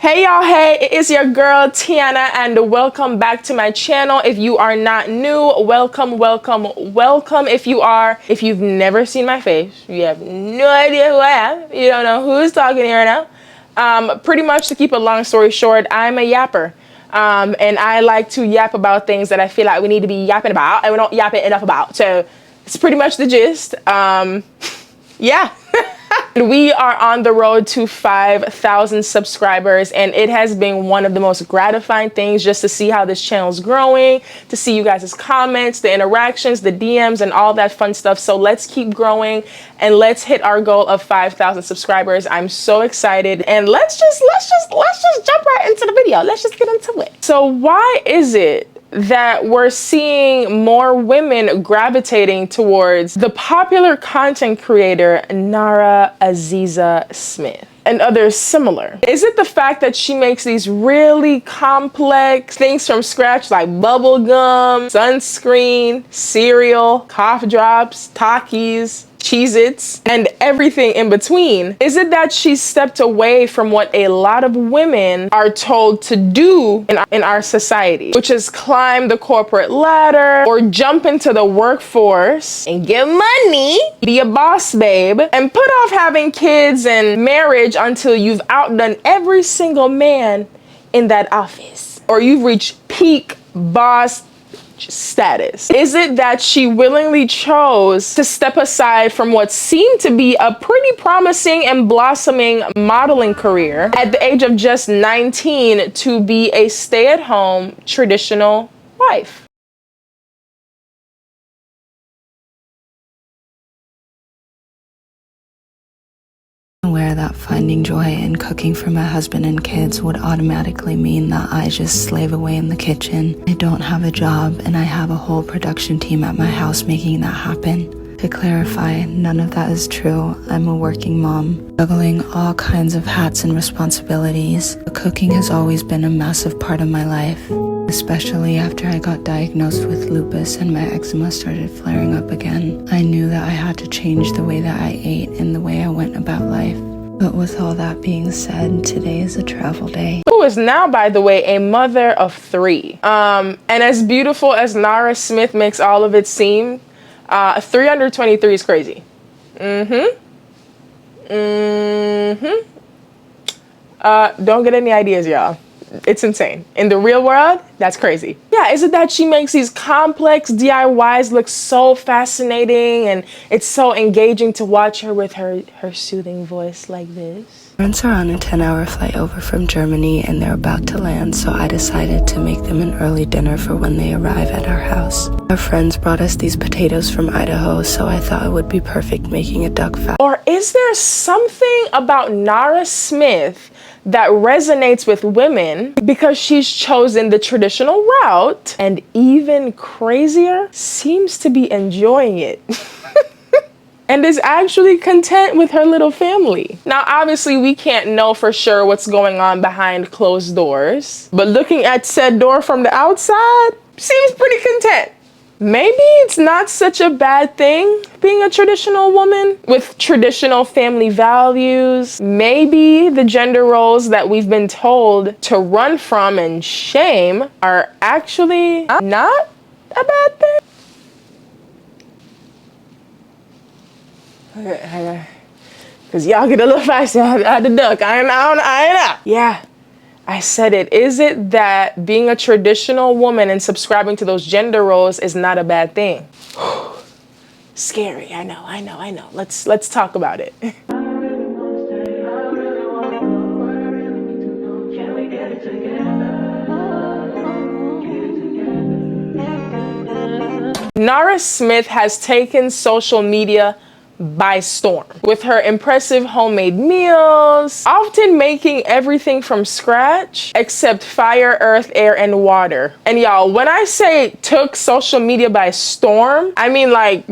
Hey y'all, hey, it is your girl Tiana and welcome back to my channel. If you are not new, welcome. If you've never seen my face, you have no idea who I am, you don't know who's talking here now. Pretty much to keep a long story short, I'm a yapper. And I like to yap about things that I feel like we need to be yapping about and we don't yap it enough about. So it's pretty much the gist. Yeah. We are on the road to 5,000 subscribers, and it has been one of the most gratifying things just to see how this channel is growing, to see you guys' comments, the interactions, the DMs, and all that fun stuff. So let's keep growing and let's hit our goal of 5,000 subscribers. I'm so excited, and let's just jump right into the video. Let's just get into it. So why is it that we're seeing more women gravitating towards the popular content creator Nara Smith and others similar? Is it the fact that she makes these really complex things from scratch, like bubble gum, sunscreen, cereal, cough drops, Takis, Cheez-Its, and everything in between? Is it that she stepped away from what a lot of women are told to do in our society, which is climb the corporate ladder or jump into the workforce and get money, be a boss babe, and put off having kids and marriage until you've outdone every single man in that office or you've reached peak boss status? Is it that she willingly chose to step aside from what seemed to be a pretty promising and blossoming modeling career at the age of just 19 to be a stay-at-home traditional wife? Aware that finding joy in cooking for my husband and kids would automatically mean that I just slave away in the kitchen. I don't have a job and I have a whole production team at my house making that happen. To clarify, none of that is true. I'm a working mom, juggling all kinds of hats and responsibilities. But cooking has always been a massive part of my life, especially after I got diagnosed with lupus and my eczema started flaring up again. I knew that I had to change the way that I ate and the way I went about life. But with all that being said, today is a travel day. Who is now, by the way, a mother of 3. And as beautiful as Nara Smith makes all of it seem, 3 under 23 is crazy. Don't get any ideas, y'all. It's insane. In the real world, that's crazy. Yeah, is it that she makes these complex DIYs look so fascinating and it's so engaging to watch her with her soothing voice like this? Parents are on a 10-hour flight over from Germany and they're about to land, so I decided to make them an early dinner for when they arrive at our house. Our friends brought us these potatoes from Idaho, so I thought it would be perfect making a duck fat. Or is there something about Nara Smith that resonates with women because she's chosen the traditional route and, even crazier, seems to be enjoying it? And is actually content with her little family. Now, obviously, we can't know for sure what's going on behind closed doors, but looking at said door from the outside, seems pretty content. Maybe it's not such a bad thing being a traditional woman with traditional family values. Maybe the gender roles that we've been told to run from and shame are actually not a bad thing. Because y'all get a little feisty. I had to duck. I ain't out. Yeah, I said it. Is it that being a traditional woman and subscribing to those gender roles is not a bad thing? Scary. I know. Let's talk about it. Nara Smith has taken social media by storm with her impressive homemade meals, often making everything from scratch except fire, earth, air, and water. And y'all, when I say took social media by storm, I mean like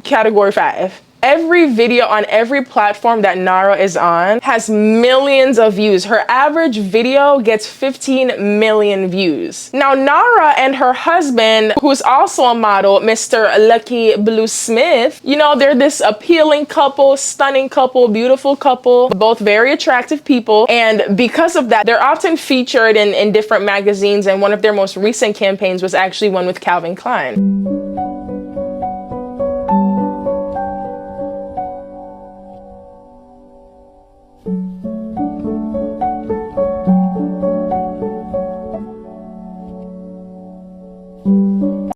category 5. Every video on every platform that Nara is on has millions of views. Her average video gets 15 million views. Now, Nara and her husband, who's also a model, Mr. Lucky Blue Smith, you know, they're this appealing couple, stunning couple, beautiful couple, both very attractive people. And because of that, they're often featured in different magazines. And one of their most recent campaigns was actually one with Calvin Klein.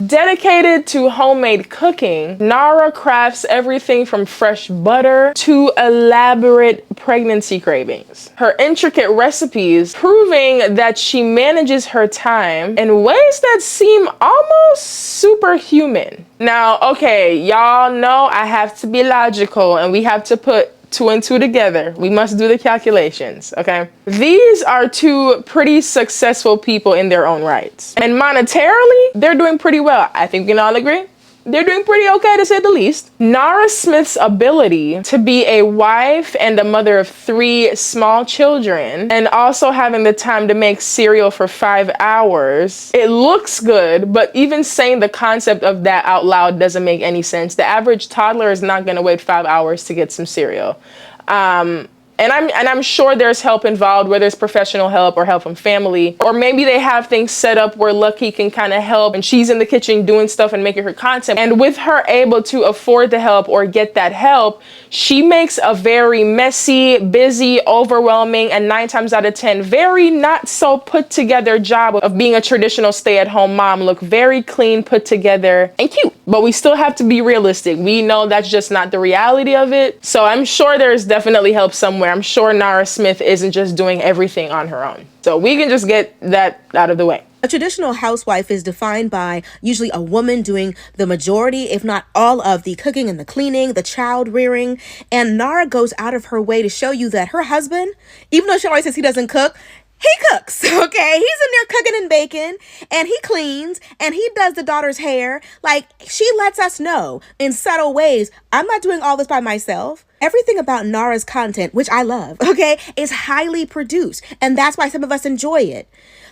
Dedicated to homemade cooking, Nara crafts everything from fresh butter to elaborate pregnancy cravings. Her intricate recipes proving that she manages her time in ways that seem almost superhuman. Now, okay, y'all know I have to be logical and we have to put 2 and 2 together. We must do the calculations, okay? These are two pretty successful people in their own rights. And monetarily, they're doing pretty well. I think we can all agree. They're doing pretty okay, to say the least. Nara Smith's ability to be a wife and a mother of 3 small children, and also having the time to make cereal for 5 hours, it looks good, but even saying the concept of that out loud doesn't make any sense. The average toddler is not gonna wait 5 hours to get some cereal. And I'm sure there's help involved, whether it's professional help or help from family, or maybe they have things set up where Lucky can kind of help and she's in the kitchen doing stuff and making her content. And with her able to afford the help or get that help, she makes a very messy, busy, overwhelming, and 9 times out of 10, very not so put together job of being a traditional stay-at-home mom look very clean, put together, and cute. But we still have to be realistic. We know that's just not the reality of it. So I'm sure there's definitely help somewhere. I'm sure Nara Smith isn't just doing everything on her own. So we can just get that out of the way. A traditional housewife is defined by usually a woman doing the majority, if not all, of the cooking and the cleaning, the child rearing. And Nara goes out of her way to show you that her husband, even though she always says he doesn't cook, he cooks, okay? He's in there cooking and baking, and he cleans, and he does the daughter's hair. Like, she lets us know in subtle ways, I'm not doing all this by myself. Everything about Nara's content, which I love, okay, is highly produced, and that's why some of us enjoy it.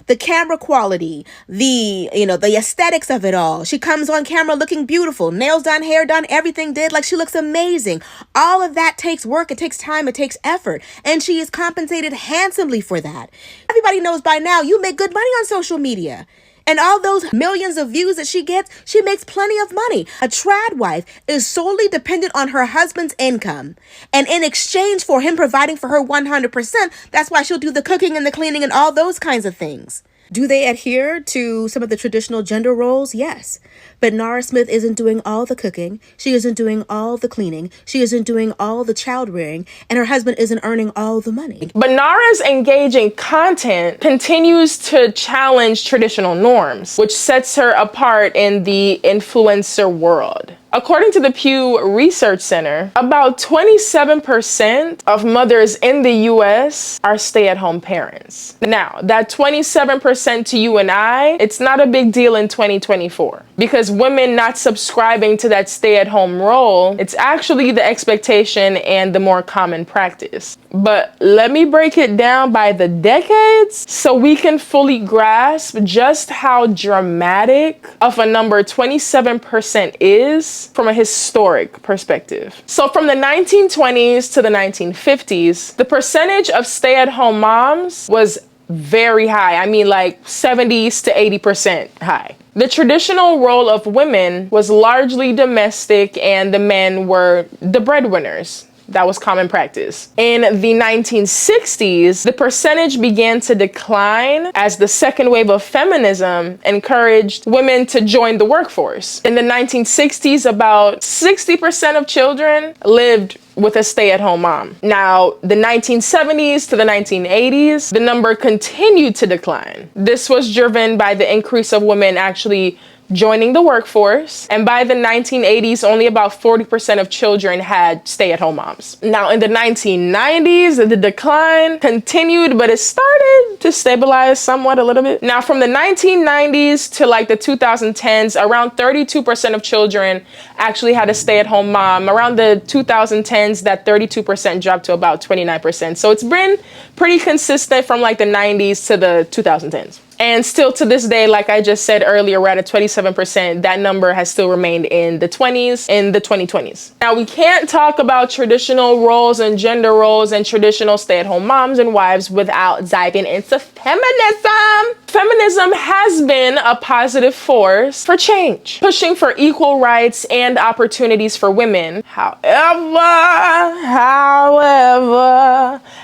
The camera quality, the aesthetics of it all. She comes on camera looking beautiful, nails done, hair done, everything did, like she looks amazing. All of that takes work, it takes time, it takes effort, and she is compensated handsomely for that. Everybody knows by now you make good money on social media. And all those millions of views that she gets, she makes plenty of money. A Tradwife is solely dependent on her husband's income. And in exchange for him providing for her 100%, that's why she'll do the cooking and the cleaning and all those kinds of things. Do they adhere to some of the traditional gender roles? Yes. But Nara Smith isn't doing all the cooking. She isn't doing all the cleaning. She isn't doing all the child rearing. And her husband isn't earning all the money. But Nara's engaging content continues to challenge traditional norms, which sets her apart in the influencer world. According to the Pew Research Center, about 27% of mothers in the US are stay-at-home parents. Now, that 27% to you and I, it's not a big deal in 2024 because women not subscribing to that stay-at-home role, it's actually the expectation and the more common practice. But let me break it down by the decades so we can fully grasp just how dramatic of a number 27% is from a historic perspective. So from the 1920s to the 1950s, the percentage of stay-at-home moms was very high. I mean, like 70s to 80% high. The traditional role of women was largely domestic and the men were the breadwinners. That was common practice. In the 1960s, the percentage began to decline as the second wave of feminism encouraged women to join the workforce. In the 1960s, about 60% of children lived with a stay-at-home mom. Now, the 1970s to the 1980s, the number continued to decline. This was driven by the increase of women actually joining the workforce, and by the 1980s, only about 40% of children had stay-at-home moms. Now, in the 1990s, the decline continued, but it started to stabilize somewhat a little bit. Now, from the 1990s to like the 2010s, around 32% of children actually had a stay-at-home mom. Around the 2010s, that 32% dropped to about 29%. So it's been pretty consistent from like the 90s to the 2010s. And still to this day, like I just said earlier, we're at a 27%. That number has still remained in the 20s, in the 2020s. Now, we can't talk about traditional roles and gender roles and traditional stay-at-home moms and wives without diving into feminism. Feminism has been a positive force for change, pushing for equal rights and opportunities for women. However,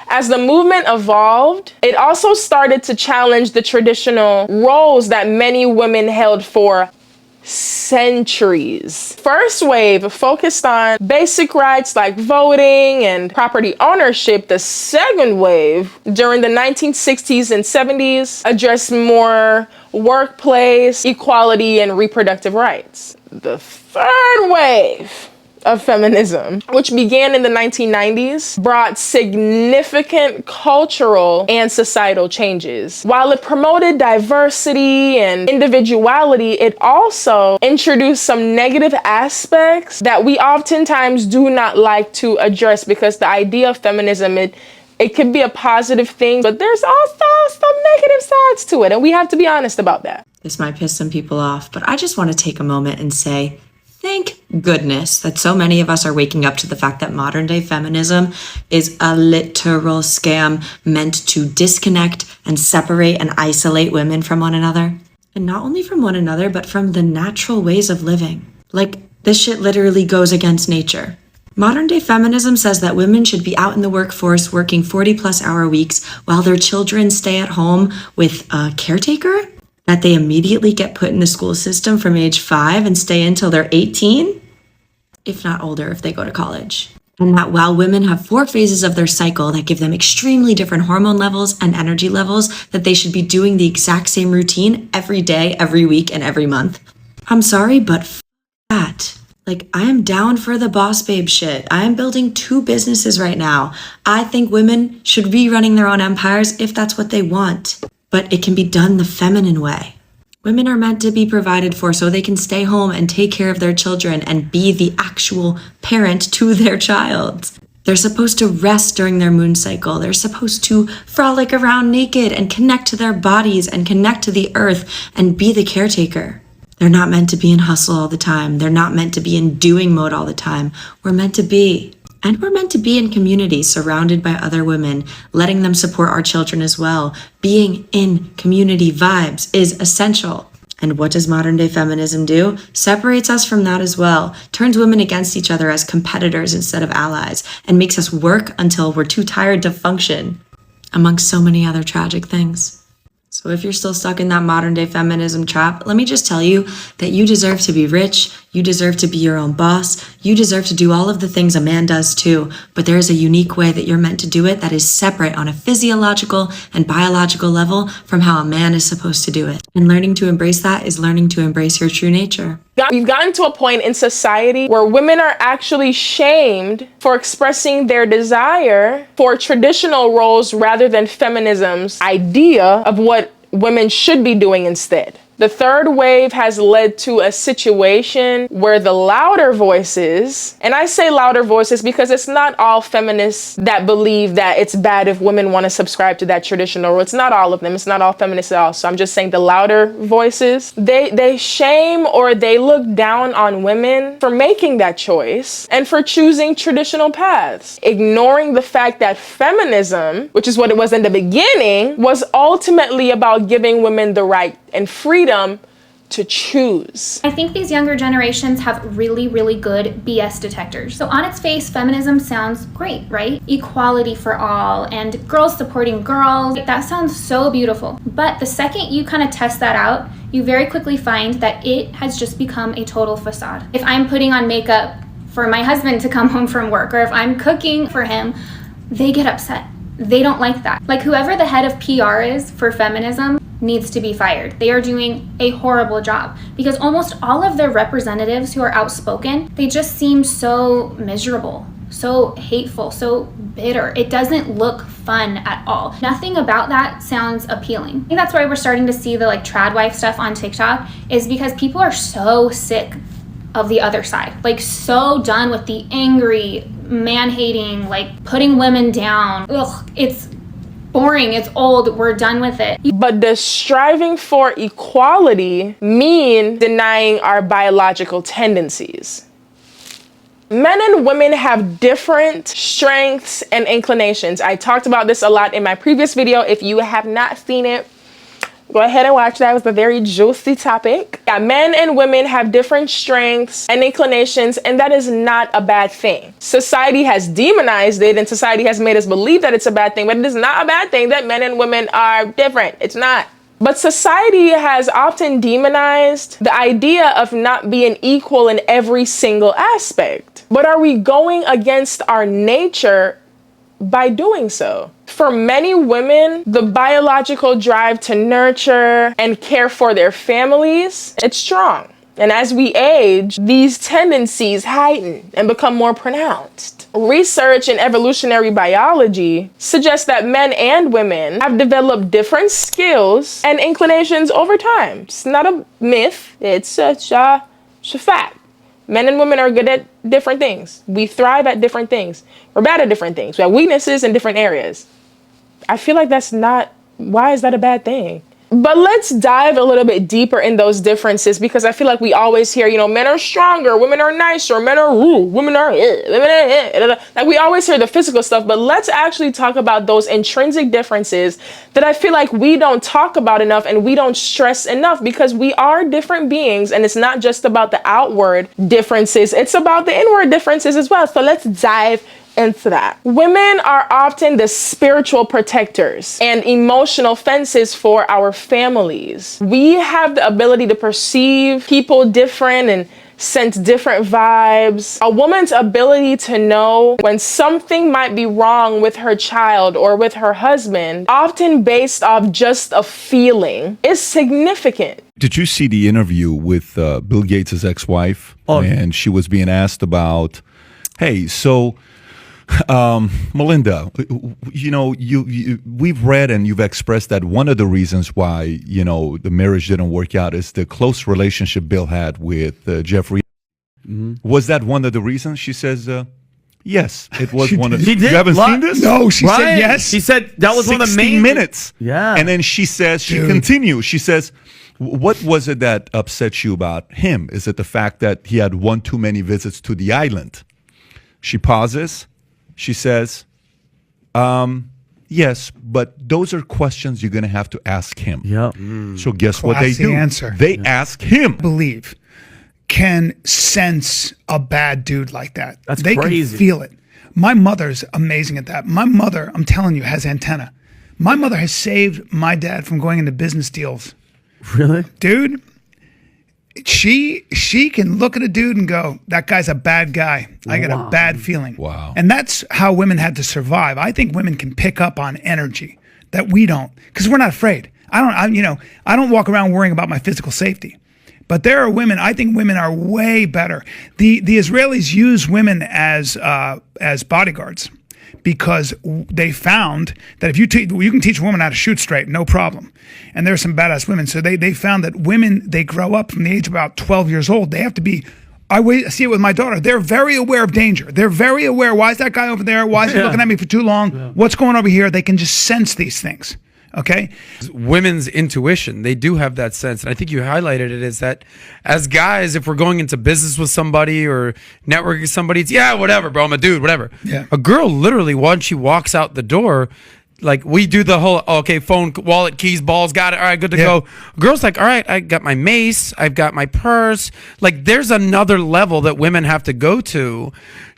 as the movement evolved, it also started to challenge the traditional roles that many women held for centuries. First wave focused on basic rights like voting and property ownership. The second wave, during the 1960s and 70s, addressed more workplace equality and reproductive rights. The third wave of feminism, which began in the 1990s, brought significant cultural and societal changes. While it promoted diversity and individuality, it also introduced some negative aspects that we oftentimes do not like to address, because the idea of feminism, it can be a positive thing, but there's also some negative sides to it, and we have to be honest about that. This might piss some people off, but I just want to take a moment and say, thank goodness that so many of us are waking up to the fact that modern day feminism is a literal scam meant to disconnect and separate and isolate women from one another. And not only from one another, but from the natural ways of living. Like, this shit literally goes against nature. Modern day feminism says that women should be out in the workforce working 40+ hour weeks while their children stay at home with a caretaker, that they immediately get put in the school system from age 5 and stay until they're 18, if not older if they go to college. And that while women have 4 phases of their cycle that give them extremely different hormone levels and energy levels, that they should be doing the exact same routine every day, every week, and every month. I'm sorry, but that. Like, I am down for the boss babe shit. I am building 2 businesses right now. I think women should be running their own empires if that's what they want. But it can be done the feminine way. Women are meant to be provided for so they can stay home and take care of their children and be the actual parent to their child. They're supposed to rest during their moon cycle. They're supposed to frolic around naked and connect to their bodies and connect to the earth and be the caretaker. They're not meant to be in hustle all the time. They're not meant to be in doing mode all the time. We're meant to be. And we're meant to be in community, surrounded by other women, letting them support our children as well. Being in community vibes is essential. And what does modern day feminism do? Separates us from that as well, turns women against each other as competitors instead of allies, and makes us work until we're too tired to function, amongst so many other tragic things. So if you're still stuck in that modern day feminism trap, let me just tell you that you deserve to be rich, you deserve to be your own boss, you deserve to do all of the things a man does too, but there is a unique way that you're meant to do it that is separate on a physiological and biological level from how a man is supposed to do it. And learning to embrace that is learning to embrace your true nature. We've gotten to a point in society where women are actually shamed for expressing their desire for traditional roles rather than feminism's idea of what women should be doing instead. The third wave has led to a situation where the louder voices, and I say louder voices because it's not all feminists that believe that it's bad if women want to subscribe to that traditional role. It's not all of them. It's not all feminists at all. So I'm just saying the louder voices, they shame or they look down on women for making that choice and for choosing traditional paths, ignoring the fact that feminism, which is what it was in the beginning, was ultimately about giving women the right and freedom to choose. I think these younger generations have really, really good BS detectors. So on its face, feminism sounds great, right? Equality for all and girls supporting girls. That sounds so beautiful. But the second you kind of test that out, you very quickly find that it has just become a total facade. If I'm putting on makeup for my husband to come home from work, or if I'm cooking for him, they get upset. They don't like that. Like, whoever the head of PR is for feminism needs to be fired. They are doing a horrible job because almost all of their representatives who are outspoken, they just seem so miserable, so hateful, so bitter. It doesn't look fun at all. Nothing about that sounds appealing. I think that's why we're starting to see the like Tradwife stuff on TikTok, is because people are so sick of the other side, like so done with the angry, man-hating, like putting women down. Ugh, it's boring, it's old, we're done with it. But does striving for equality mean denying our biological tendencies? Men and women have different strengths and inclinations. I talked about this a lot in my previous video. If you have not seen it, go ahead and watch that. It was a very juicy topic. Yeah, men and women have different strengths and inclinations, and that is not a bad thing. Society has demonized it, and society has made us believe that it's a bad thing, but it is not a bad thing that men and women are different. It's not. But society has often demonized the idea of not being equal in every single aspect. But are we going against our nature by doing so? For many women, the biological drive to nurture and care for their families, it's strong. And as we age, these tendencies heighten and become more pronounced. Research in evolutionary biology suggests that men and women have developed different skills and inclinations over time. It's not a myth, it's a fact. Men and women are good at different things. We thrive at different things. We're bad at different things. We have weaknesses in different areas. I feel like why is that a bad thing? But let's dive a little bit deeper in those differences, because I feel like we always hear, men are stronger, women are nicer, men are rude, women are, like we always hear the physical stuff, but let's actually talk about those intrinsic differences that I feel like we don't talk about enough and we don't stress enough, because we are different beings, and it's not just about the outward differences, it's about the inward differences as well. So let's dive into that. Women are often the spiritual protectors and emotional fences for our families. We have the ability to perceive people different and sense different vibes. A woman's ability to know when something might be wrong with her child or with her husband, often based off just a feeling, is significant. Did you see the interview with Bill Gates' ex-wife? And she was being asked about, hey, so Melinda, we've read and you've expressed that one of the reasons why, the marriage didn't work out is the close relationship Bill had with Jeffrey. Mm-hmm. Was that one of the reasons? She says, yes, it was one of the reasons. You haven't seen this? No, she said yes. She said that was one of the main minutes. Yeah. And then she says, she continues, she says, what was it that upset you about him? Is it the fact that he had one too many visits to the island? She pauses. She says, yes, but those are questions you're going to have to ask him. Yep. So guess what they do? Answer. They ask him. Believe can sense a bad dude like that. That's they crazy. Can feel it. My mother's amazing at that. My mother, I'm telling you, has antenna. My mother has saved my dad from going into business deals. Really? Dude, she can look at a dude and go, that guy's a bad guy. I got a bad feeling. Wow. And that's how women had to survive. I think women can pick up on energy that we don't, because we're not afraid. I don't walk around worrying about my physical safety. But there are women, I think women are way better. The Israelis use women as bodyguards, because they found that if you can teach a woman how to shoot straight, no problem. And there are some badass women. So they found that women, they grow up from the age of about 12 years old. They have to be, I see it with my daughter. They're very aware of danger. They're very aware. Why is that guy over there? Why is he looking at me for too long? Yeah. What's going over here? They can just sense these things. Okay. Women's intuition, they do have that sense. And I think you highlighted it, is that as guys, if we're going into business with somebody or networking with somebody, it's whatever, bro, I'm a dude, whatever. Yeah. A girl, literally, once she walks out the door, like we do the whole, okay, phone, wallet, keys, balls, got it, all right, good to go. A girl's like, all right, I got my mace, I've got my purse. Like there's another level that women have to go to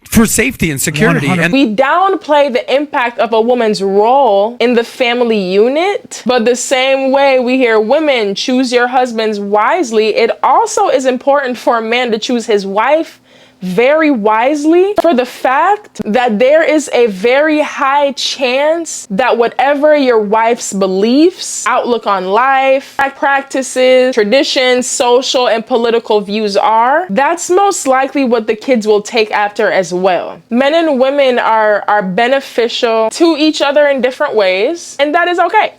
for safety and security. 100. And we downplay the impact of a woman's role in the family unit, but the same way we hear women choose your husbands wisely, it also is important for a man to choose his wife very wisely for the fact that there is a very high chance that whatever your wife's beliefs, outlook on life, practices, traditions, social and political views are, that's most likely what the kids will take after as well. Men and women are beneficial to each other in different ways, and that is okay.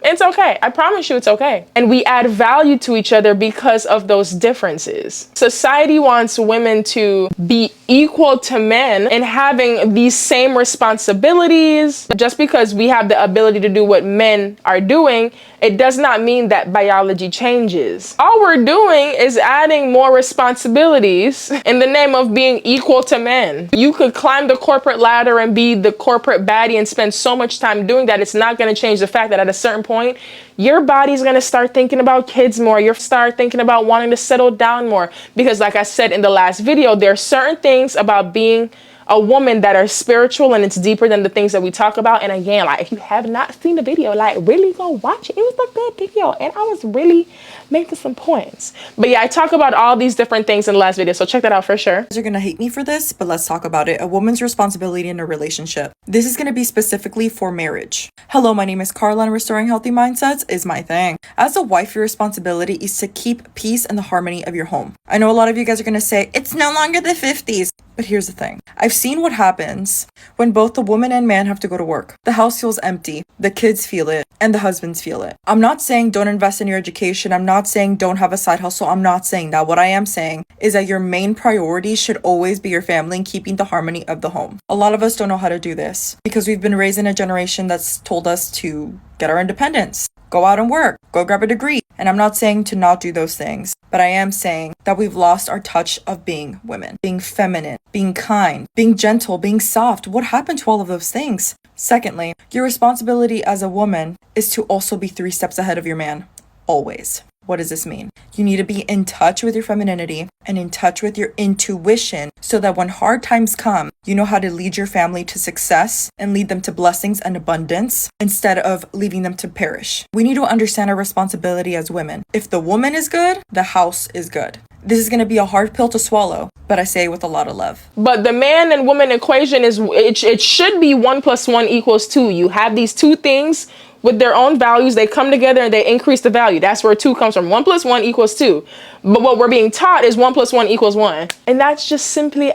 It's okay. I promise you it's okay. And we add value to each other because of those differences. Society wants women to be equal to men in having these same responsibilities. Just because we have the ability to do what men are doing, it does not mean that biology changes. All we're doing is adding more responsibilities in the name of being equal to men. You could climb the corporate ladder and be the corporate baddie and spend so much time doing that. It's not going to change the fact that at a certain point, your body's going to start thinking about kids more. You'll start thinking about wanting to settle down more. Because like I said in the last video, there are certain things about being a woman that are spiritual and it's deeper than the things that we talk about. And again, like if you have not seen the video, like really go watch it. It was a good video and I was really making some points. But yeah, I talk about all these different things in the last video, so check that out for sure. You're gonna hate me for this, but let's talk about it. A woman's responsibility in a relationship. This is gonna be specifically for marriage. Hello, my name is Carla and restoring healthy mindsets is my thing. As a wife, your responsibility is to keep peace and the harmony of your home. I know a lot of you guys are gonna say, it's no longer the 50s. But here's the thing. I've seen what happens when both the woman and man have to go to work. The house feels empty, the kids feel it, and the husbands feel it. I'm not saying don't invest in your education. I'm not saying don't have a side hustle. I'm not saying that. What I am saying is that your main priority should always be your family and keeping the harmony of the home. A lot of us don't know how to do this because we've been raised in a generation that's told us to get our independence, go out and work, go grab a degree. And I'm not saying to not do those things, but I am saying that we've lost our touch of being women, being feminine, being kind, being gentle, being soft. What happened to all of those things? Secondly, your responsibility as a woman is to also be 3 steps ahead of your man, always. What does this mean? You need to be in touch with your femininity and in touch with your intuition so that when hard times come, you know how to lead your family to success and lead them to blessings and abundance instead of leaving them to perish. We need to understand our responsibility as women. If the woman is good, the house is good. This is going to be a hard pill to swallow, but I say it with a lot of love. But the man and woman equation is, it should be 1 + 1 = 2. You have these two things with their own values, they come together and they increase the value. That's where 2 comes from. 1 + 1 = 2. But what we're being taught is 1 + 1 = 1. And that's just simply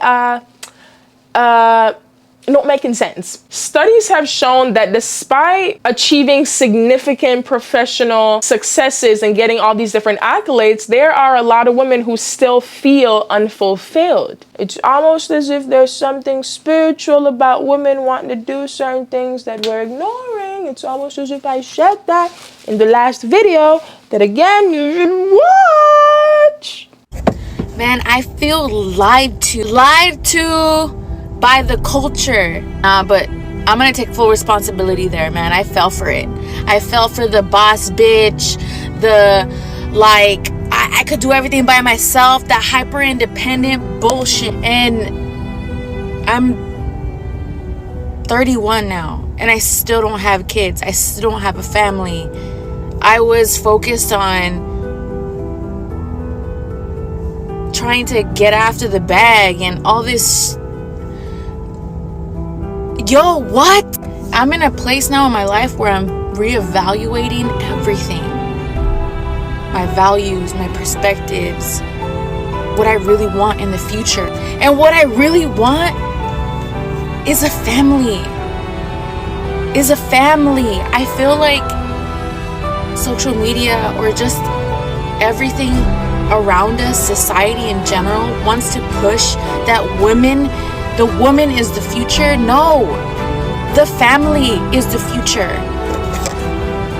not making sense. Studies have shown that despite achieving significant professional successes and getting all these different accolades, there are a lot of women who still feel unfulfilled. It's almost as if there's something spiritual about women wanting to do certain things that we're ignoring. It's almost as if I said that in the last video that again you should watch. Man, I feel lied to by the culture. But I'm gonna take full responsibility there, man. I fell for it. I fell for the boss bitch, the like I could do everything by myself, that hyper independent bullshit. And I'm 31 now and I still don't have kids. I still don't have a family. I was focused on trying to get after the bag and all this. Yo, what? I'm in a place now in my life where I'm reevaluating everything. My values, my perspectives, what I really want in the future. And what I really want is a family. I feel like social media or just everything around us, society in general, wants to push that the woman is the future. No, the family is the future.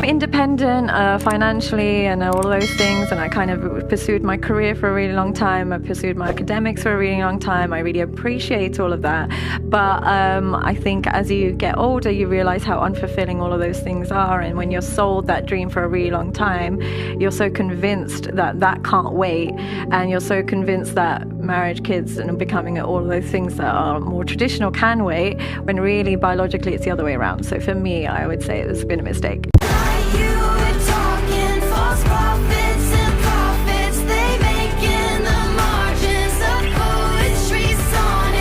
Independent financially and all those things, and I kind of pursued my career for a really long time. I pursued my academics for a really long time. I really appreciate all of that, but I think as you get older you realize how unfulfilling all of those things are, and when you're sold that dream for a really long time, you're so convinced that that can't wait, and you're so convinced that marriage, kids, and becoming all of those things that are more traditional can wait, when really biologically it's the other way around. So for me, I would say it's been a mistake. Profits they make in the margins of poetry.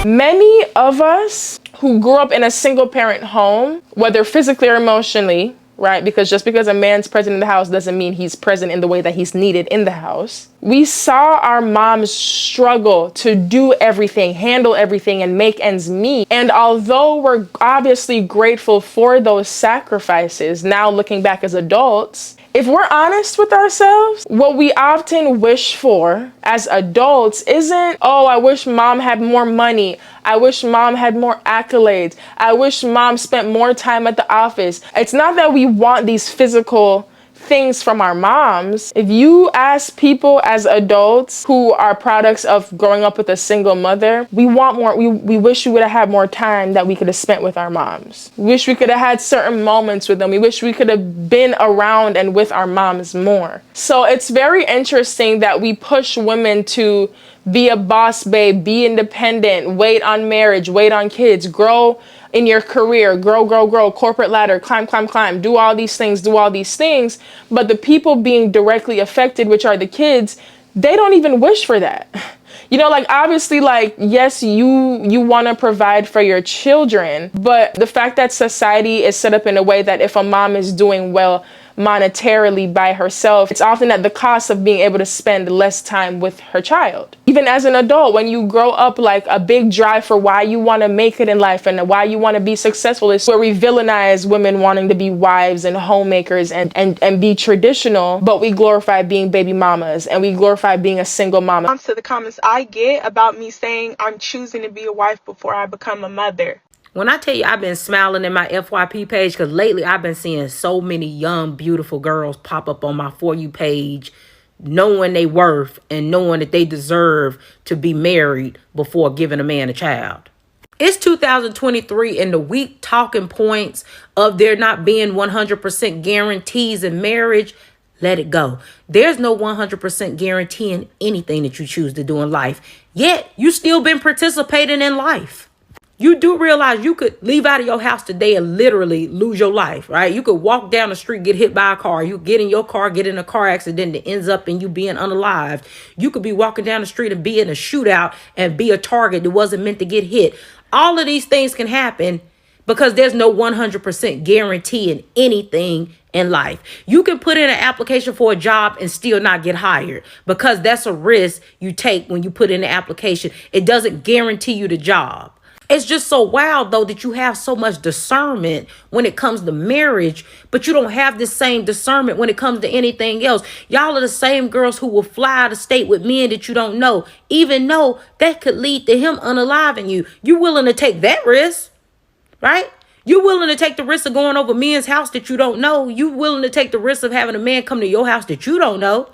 Many of us who grew up in a single parent home, whether physically or emotionally, right? Because just because a man's present in the house doesn't mean he's present in the way that he's needed in the house. We saw our moms struggle to do everything, handle everything, and make ends meet. And although we're obviously grateful for those sacrifices, now looking back as adults, if we're honest with ourselves, what we often wish for as adults isn't, oh, I wish mom had more money. I wish mom had more accolades. I wish mom spent more time at the office. It's not that we want these physical things from our moms. If you ask people as adults who are products of growing up with a single mother, we want more. We wish we would have had more time that we could have spent with our moms. We wish we could have had certain moments with them. We wish we could have been around and with our moms more. So it's very interesting that we push women to be a boss babe, be independent, wait on marriage, wait on kids, grow in your career, grow, corporate ladder, climb, do all these things. But the people being directly affected, which are the kids, they don't even wish for that. You know, like, obviously, like, yes, you want to provide for your children, but the fact that society is set up in a way that if a mom is doing well monetarily by herself, it's often at the cost of being able to spend less time with her child. Even as an adult, when you grow up, like, a big drive for why you want to make it in life and why you want to be successful is where we villainize women wanting to be wives and homemakers and be traditional, but we glorify being baby mamas and we glorify being a single mama. To the comments I get about me saying I'm choosing to be a wife before I become a mother. When I tell you I've been smiling in my FYP page, because lately I've been seeing so many young, beautiful girls pop up on my For You page, knowing their worth and knowing that they deserve to be married before giving a man a child. It's 2023 and the weak talking points of there not being 100% guarantees in marriage, let it go. There's no 100% guarantee in anything that you choose to do in life. Yet you still been participating in life. You do realize you could leave out of your house today and literally lose your life, right? You could walk down the street, get hit by a car. You get in your car, get in a car accident that ends up in you being unalived. You could be walking down the street and be in a shootout and be a target that wasn't meant to get hit. All of these things can happen because there's no 100% guarantee in anything in life. You can put in an application for a job and still not get hired because that's a risk you take when you put in an application. It doesn't guarantee you the job. It's just so wild, though, that you have so much discernment when it comes to marriage, but you don't have this same discernment when it comes to anything else. Y'all are the same girls who will fly out of state with men that you don't know, even though that could lead to him unaliving you. You willing to take that risk, right? You willing to take the risk of going over men's house that you don't know. You willing to take the risk of having a man come to your house that you don't know.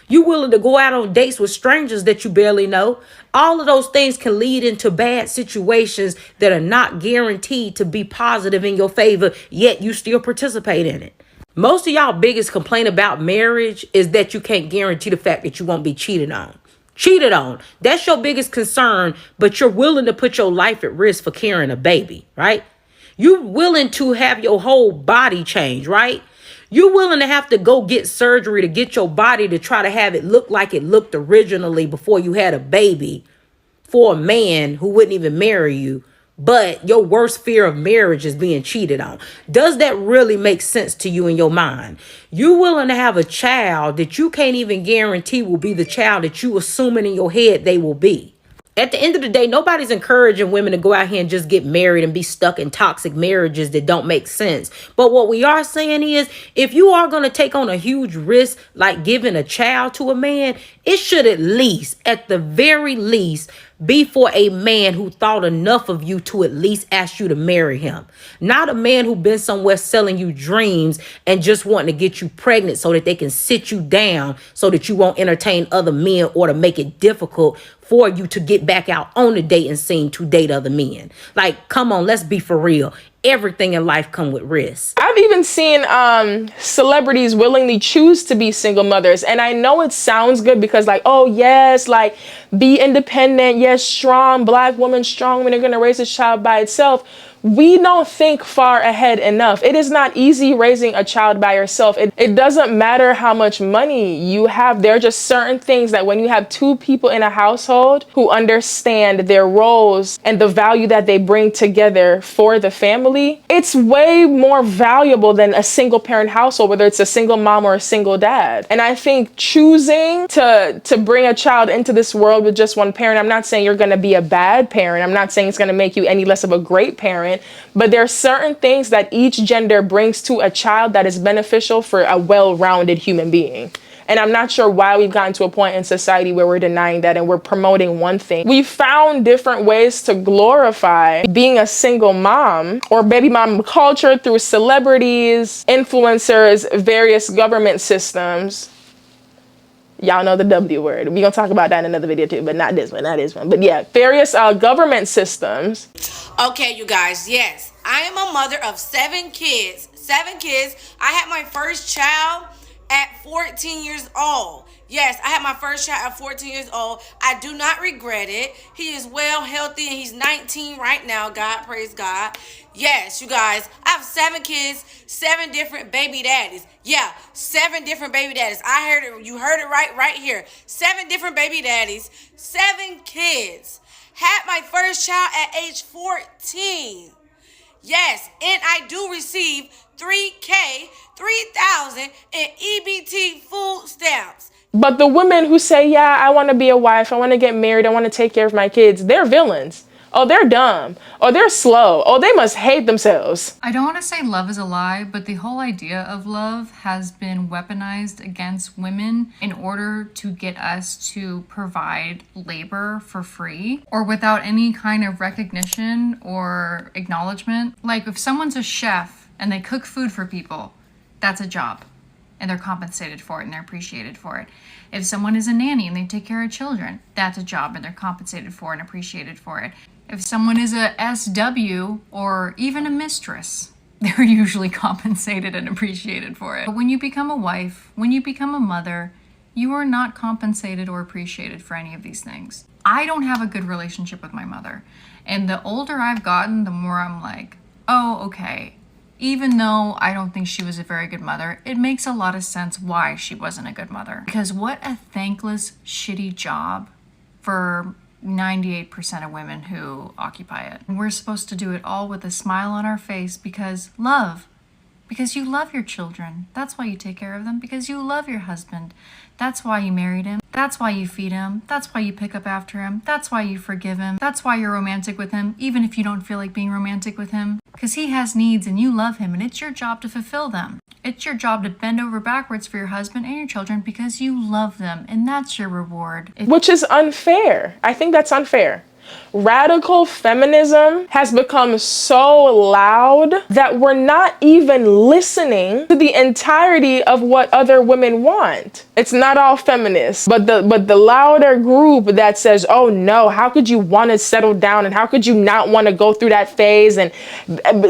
You willing to go out on dates with strangers that you barely know. All of those things can lead into bad situations that are not guaranteed to be positive in your favor, yet you still participate in it. Most of y'all biggest complaint about marriage is that you can't guarantee the fact that you won't be cheated on. Cheated on. That's your biggest concern, but you're willing to put your life at risk for carrying a baby, right? You're willing to have your whole body change, right? You're willing to have to go get surgery to get your body to try to have it look like it looked originally before you had a baby for a man who wouldn't even marry you. But your worst fear of marriage is being cheated on. Does that really make sense to you in your mind? You're willing to have a child that you can't even guarantee will be the child that you assuming in your head they will be. At the end of the day, nobody's encouraging women to go out here and just get married and be stuck in toxic marriages that don't make sense. But what we are saying is, if you are going to take on a huge risk like giving a child to a man, it should at least, at the very least, be for a man who thought enough of you to at least ask you to marry him. Not a man who been somewhere selling you dreams and just wanting to get you pregnant so that they can sit you down so that you won't entertain other men or to make it difficult for you to get back out on the dating scene to date other men. Like, come on, let's be for real. Everything in life come with risks. I've even seen celebrities willingly choose to be single mothers. And I know it sounds good because, like, oh, yes, like, be independent. Yes, strong Black woman, strong woman are going to raise a child by itself. we don't think far ahead enough. It is not easy raising a child by yourself. It doesn't matter how much money you have. There are just certain things that when you have two people in a household who understand their roles and the value that they bring together for the family, it's way more valuable than a single parent household, whether it's a single mom or a single dad. And I think choosing to bring a child into this world with just one parent, I'm not saying you're going to be a bad parent. I'm not saying it's going to make you any less of a great parent, but there are certain things that each gender brings to a child that is beneficial for a well-rounded human being. And I'm not sure why we've gotten to a point in society where we're denying that and we're promoting one thing. We found different ways to glorify being a single mom or baby mom culture through celebrities, influencers, various government systems. Y'all know the W word. We're going to talk about that in another video too, but not this one. But yeah, various government systems. Okay, you guys, yes. I am a mother of 7 kids. 7 kids. I had my first child at 14 years old. Yes, I had my first child at 14 years old. I do not regret it. He is well, healthy, and he's 19 right now. God, praise God. Yes, you guys, I have 7 kids, 7 different baby daddies. Yeah, 7 different baby daddies. I heard it. You heard it right here. 7 different baby daddies, 7 kids. Had my first child at age 14. Yes, and I do receive 3,000 in EBT food stamps. But the women who say, yeah, I want to be a wife, I want to get married, I want to take care of my kids, they're villains. Oh, they're dumb. Oh, they're slow. Oh, they must hate themselves. I don't want to say love is a lie, but the whole idea of love has been weaponized against women in order to get us to provide labor for free or without any kind of recognition or acknowledgement. Like if someone's a chef and they cook food for people, that's a job and they're compensated for it and they're appreciated for it. If someone is a nanny and they take care of children, that's a job and they're compensated for and appreciated for it. If someone is a SW or even a mistress, they're usually compensated and appreciated for it. But when you become a wife, when you become a mother, you are not compensated or appreciated for any of these things. I don't have a good relationship with my mother. And the older I've gotten, the more I'm like, oh, okay. Even though I don't think she was a very good mother, it makes a lot of sense why she wasn't a good mother. Because what a thankless, shitty job for 98% of women who occupy it. We're supposed to do it all with a smile on our face because love. Because you love your children. That's why you take care of them. Because you love your husband. That's why you married him. That's why you feed him. That's why you pick up after him. That's why you forgive him. That's why you're romantic with him, even if you don't feel like being romantic with him. Because he has needs and you love him and it's your job to fulfill them. It's your job to bend over backwards for your husband and your children because you love them and that's your reward. Which is unfair. I think that's unfair. Radical feminism has become so loud that we're not even listening to the entirety of what other women want. It's not all feminists, but the louder group that says, oh no, how could you want to settle down and how could you not want to go through that phase and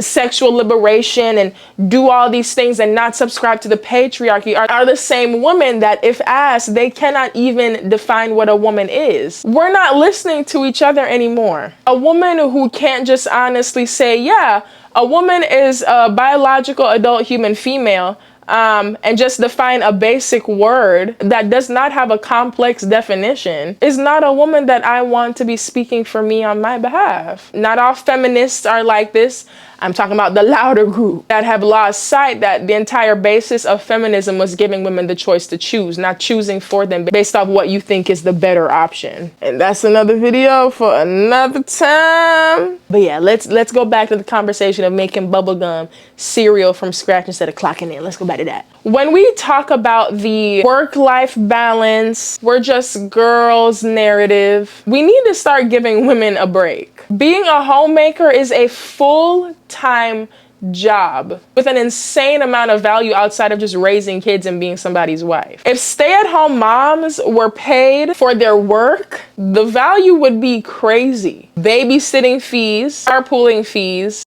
sexual liberation and do all these things and not subscribe to the patriarchy are the same women that if asked, they cannot even define what a woman is. We're not listening to each other anymore. A woman who can't just honestly say, yeah, a woman is a biological adult human female, and just define a basic word that does not have a complex definition is not a woman that I want to be speaking for me on my behalf. Not all feminists are like this. I'm talking about the louder group that have lost sight that the entire basis of feminism was giving women the choice to choose, not choosing for them based off what you think is the better option. And that's another video for another time. But yeah, let's go back to the conversation of making bubblegum cereal from scratch instead of clocking in. Let's go back to that. When we talk about the work-life balance, we're just girls narrative, we need to start giving women a break. Being a homemaker is a full-time job with an insane amount of value outside of just raising kids and being somebody's wife. If stay-at-home moms were paid for their work, the value would be crazy. Babysitting fees, carpooling fees.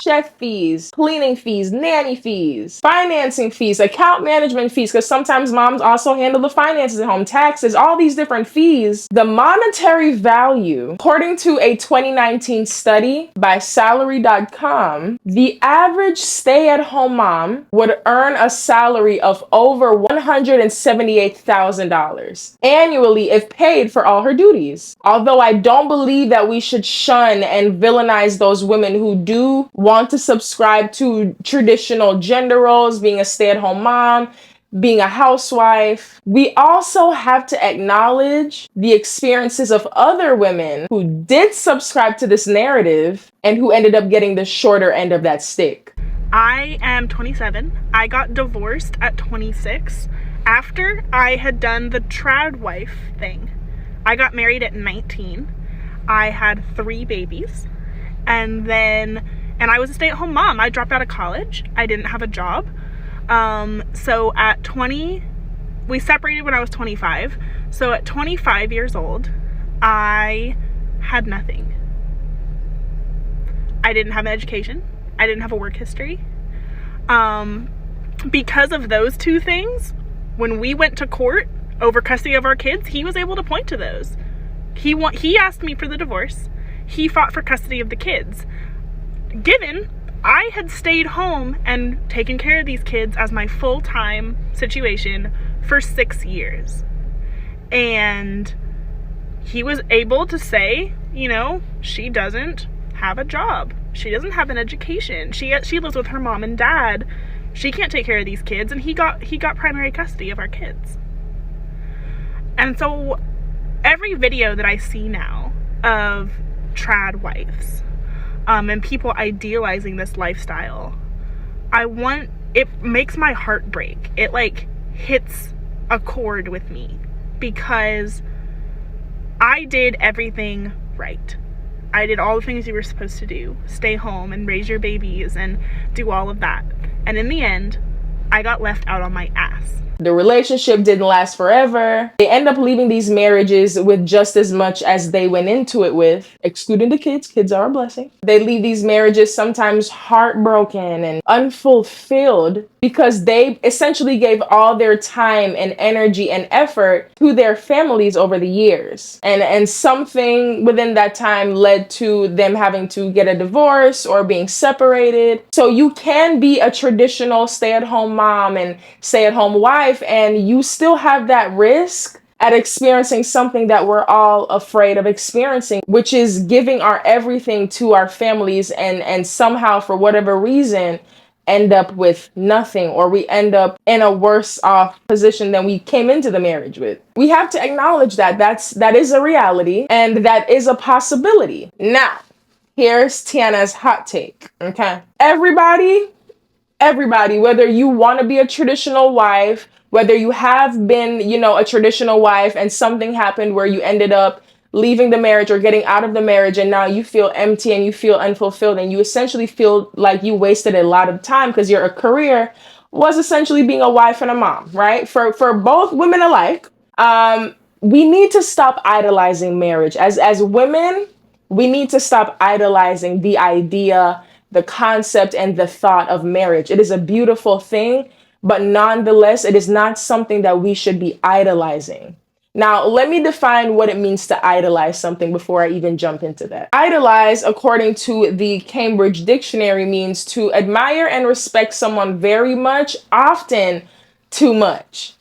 chef fees, cleaning fees, nanny fees, financing fees, account management fees, because sometimes moms also handle the finances at home, taxes, all these different fees. The monetary value, according to a 2019 study by salary.com, the average stay-at-home mom would earn a salary of over $178,000 annually if paid for all her duties. Although I don't believe that we should shun and villainize those women who do want to subscribe to traditional gender roles, being a stay-at-home mom, being a housewife, we also have to acknowledge the experiences of other women who did subscribe to this narrative and who ended up getting the shorter end of that stick. I am 27. I got divorced at 26 after I had done the Tradwife thing. I got married at 19. I had 3 babies. And I was a stay-at-home mom. I dropped out of college. I didn't have a job. So at 20, we separated when I was 25. So at 25 years old, I had nothing. I didn't have an education. I didn't have a work history. Because of those 2 things, when we went to court over custody of our kids, he was able to point to those. He asked me for the divorce. He fought for custody of the kids. Given I had stayed home and taken care of these kids as my full-time situation for 6 years. And he was able to say, you know, she doesn't have a job. She doesn't have an education. She lives with her mom and dad. She can't take care of these kids, and he got primary custody of our kids. And so every video that I see now of trad wives, and people idealizing this lifestyle, it makes my heart break. It like hits a chord with me because I did everything right. I did all the things you were supposed to do. Stay home and raise your babies and do all of that. And in the end, I got left out on my ass. The relationship didn't last forever. They end up leaving these marriages with just as much as they went into it with, excluding the kids. Kids are a blessing. They leave these marriages sometimes heartbroken and unfulfilled because they essentially gave all their time and energy and effort to their families over the years. And something within that time led to them having to get a divorce or being separated. So you can be a traditional stay-at-home mom and stay-at-home wife, and you still have that risk at experiencing something that we're all afraid of experiencing, which is giving our everything to our families and somehow, for whatever reason, end up with nothing, or we end up in a worse off position than we came into the marriage with. We have to acknowledge that that is a reality and that is a possibility. Now, here's Tiana's hot take, okay? Everybody, whether you want to be a traditional wife, whether you have been, a traditional wife and something happened where you ended up leaving the marriage or getting out of the marriage and now you feel empty and you feel unfulfilled and you essentially feel like you wasted a lot of time because your career was essentially being a wife and a mom, right? For both women alike, we need to stop idolizing marriage. As women, we need to stop idolizing the idea, the concept, and the thought of marriage. It is a beautiful thing, but nonetheless, it is not something that we should be idolizing. Now, let me define what it means to idolize something before I even jump into that. Idolize, according to the Cambridge Dictionary, means to admire and respect someone very much, often too much.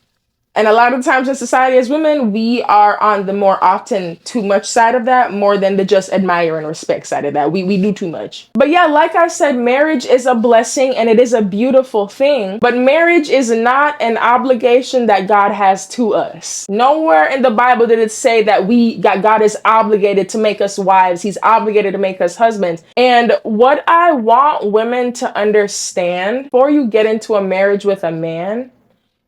And a lot of times in society as women, we are on the more often too much side of that, more than the just admire and respect side of that. We do too much. But yeah, like I said, marriage is a blessing and it is a beautiful thing. But marriage is not an obligation that God has to us. Nowhere in the Bible did it say that God is obligated to make us wives. He's obligated to make us husbands. And what I want women to understand, before you get into a marriage with a man,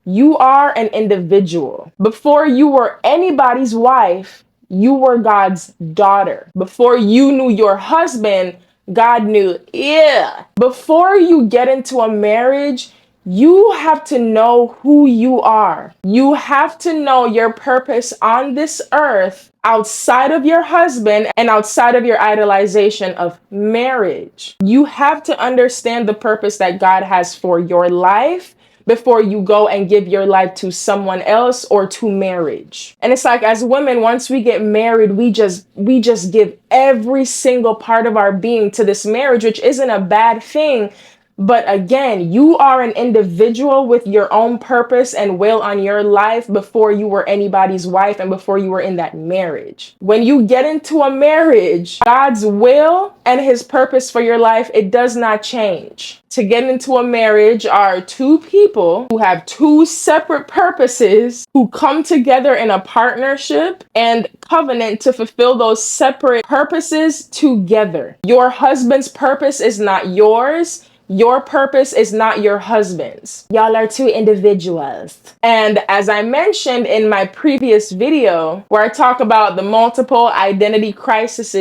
you are an individual. Before you were anybody's wife, you were God's daughter. Before you knew your husband, God knew, yeah. Before you get into a marriage, You have to know who you are. You have to know your purpose on this earth outside of your husband and outside of your idolization of marriage. You have to understand the purpose that God has for your life before you go and give your life to someone else or to marriage. And it's like, as women, once we get married, we just give every single part of our being to this marriage, which isn't a bad thing. But again, you are an individual with your own purpose and will on your life before you were anybody's wife and before you were in that marriage. When you get into a marriage, God's will and his purpose for your life, it does not change. To get into a marriage are two people who have two separate purposes who come together in a partnership and covenant to fulfill those separate purposes together. Your husband's purpose is not yours. Your purpose is not your husband's. Y'all are two individuals. And as I mentioned in my previous video, where I talk about the multiple identity crises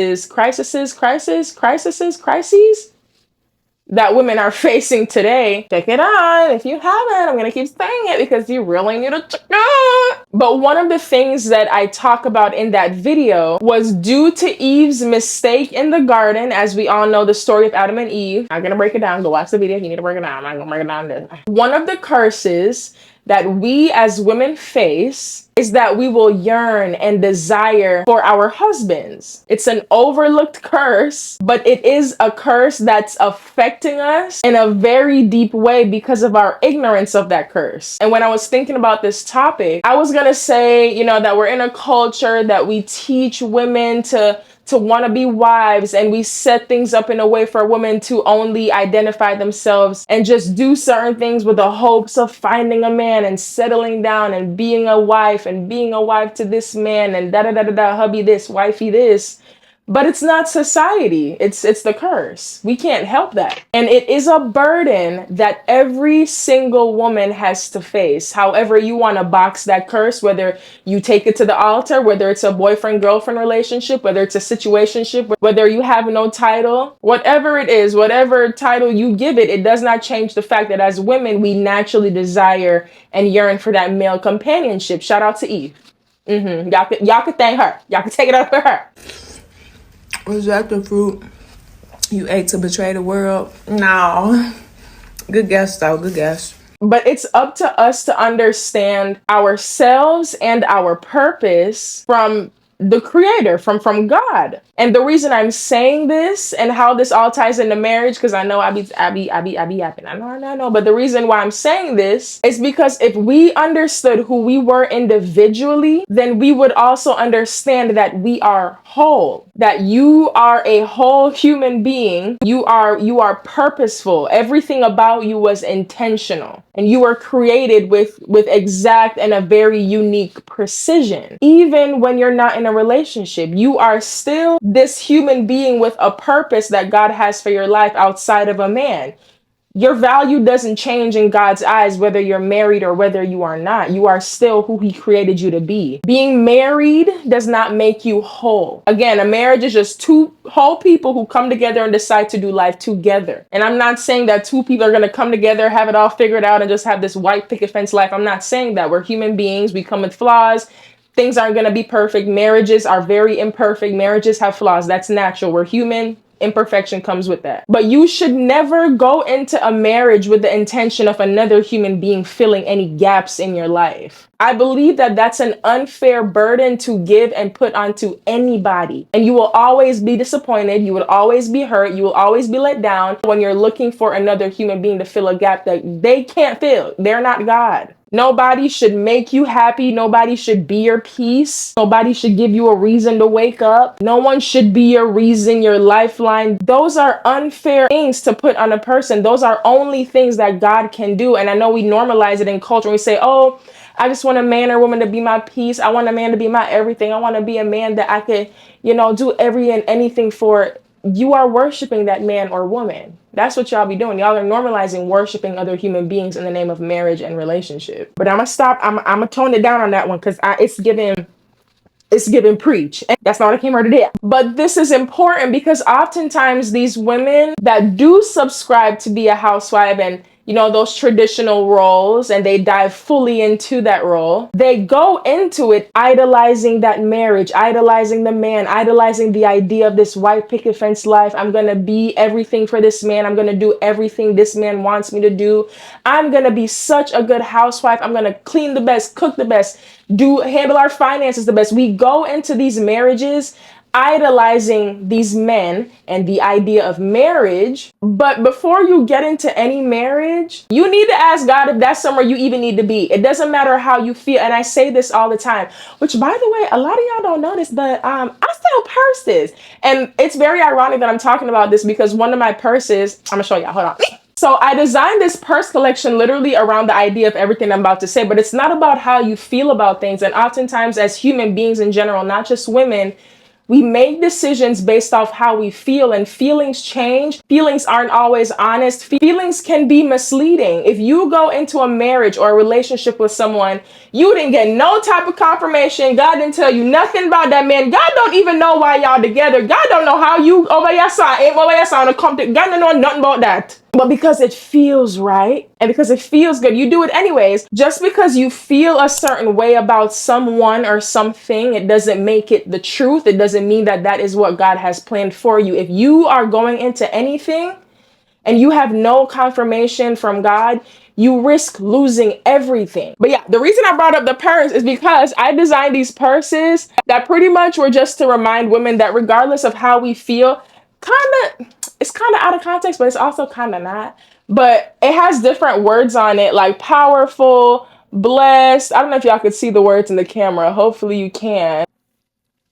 that women are facing today. Check it out. If you haven't, I'm going to keep saying it because you really need to check it out. But one of the things that I talk about in that video was due to Eve's mistake in the garden. As we all know the story of Adam and Eve. I'm going to break it down. Go watch the video if you need to break it down. I'm not going to break it down. One of the curses that we as women face is that we will yearn and desire for our husbands. It's an overlooked curse, but it is a curse that's affecting us in a very deep way because of our ignorance of that curse. And when I was thinking about this topic, I was gonna say, that we're in a culture that we teach women to want to be wives, and we set things up in a way for women to only identify themselves and just do certain things with the hopes of finding a man and settling down and being a wife to this man and hubby this, wifey this. But it's not society. It's the curse. We can't help that. And it is a burden that every single woman has to face. However you want to box that curse, whether you take it to the altar, whether it's a boyfriend-girlfriend relationship, whether it's a situationship, whether you have no title, whatever it is, whatever title you give it, it does not change the fact that as women, we naturally desire and yearn for that male companionship. Shout out to Eve. Y'all could thank her. Y'all could take it up for her. Was that the fruit you ate to betray the world? No. Good guess, though. Good guess. But it's up to us to understand ourselves and our purpose from the Creator, from God. And the reason I'm saying this and how this all ties into marriage, because I know I be yapping. I know. But the reason why I'm saying this is because if we understood who we were individually, then we would also understand that we are whole, that you are a whole human being. You are purposeful. Everything about you was intentional, and you were created with exact and a very unique precision. Even when you're not in a relationship, you are still this human being with a purpose that God has for your life outside of a man. Your value doesn't change in God's eyes, whether you're married or whether you are not. You are still who he created you to be. Being married does not make you whole. Again, a marriage is just two whole people who come together and decide to do life together. And I'm not saying that two people are going to come together, have it all figured out, and just have this white picket fence life. I'm not saying that. We're human beings. We come with flaws. Things aren't going to be perfect. Marriages are very imperfect. Marriages have flaws. That's natural. We're human. Imperfection comes with that. But you should never go into a marriage with the intention of another human being filling any gaps in your life. I believe that that's an unfair burden to give and put onto anybody. And you will always be disappointed. You will always be hurt. You will always be let down when you're looking for another human being to fill a gap that they can't fill. They're not God. Nobody should make you happy. Nobody should be your peace. Nobody should give you a reason to wake up. No one should be your reason, your lifeline. Those are unfair things to put on a person. Those are only things that God can do. And I know we normalize it in culture. We say, oh, I just want a man or woman to be my peace. I want a man to be my everything. I want to be a man that I could, do every and anything for. You are worshiping that man or woman. That's what y'all be doing. Y'all are normalizing worshiping other human beings in the name of marriage and relationship. But I'm gonna stop. I'm gonna tone it down on that one because it's giving preach. And that's not what I came here to do. But this is important because oftentimes these women that do subscribe to be a housewife and you know, those traditional roles and they dive fully into that role, they go into it idolizing that marriage, idolizing the man, idolizing the idea of this white picket fence life. I'm going to be everything for this man. I'm going to do everything this man wants me to do. I'm going to be such a good housewife. I'm going to clean the best, cook the best, handle our finances the best. We go into these marriages idolizing these men and the idea of marriage. But before you get into any marriage, you need to ask God if that's somewhere you even need to be. It doesn't matter how you feel. And I say this all the time, which by the way, a lot of y'all don't know this, but I sell purses. And it's very ironic that I'm talking about this because one of my purses, I'm gonna show y'all, hold on. So I designed this purse collection literally around the idea of everything I'm about to say, but it's not about how you feel about things. And oftentimes as human beings in general, not just women, we make decisions based off how we feel, and feelings change. Feelings aren't always honest. Feelings can be misleading. If you go into a marriage or a relationship with someone, you didn't get no type of confirmation. God didn't tell you nothing about that man. God don't even know why y'all together. God don't know how you over your son, ain't over your son to come to. God don't know nothing about that. But because it feels right and because it feels good, you do it anyways. Just because you feel a certain way about someone or something, it doesn't make it the truth. It doesn't mean that that is what God has planned for you. If you are going into anything and you have no confirmation from God, you risk losing everything. But yeah, the reason I brought up the purse is because I designed these purses that pretty much were just to remind women that regardless of how we feel, it's kind of out of context, but it's also kind of not. But it has different words on it, like powerful, blessed. I don't know if y'all could see the words in the camera. Hopefully you can.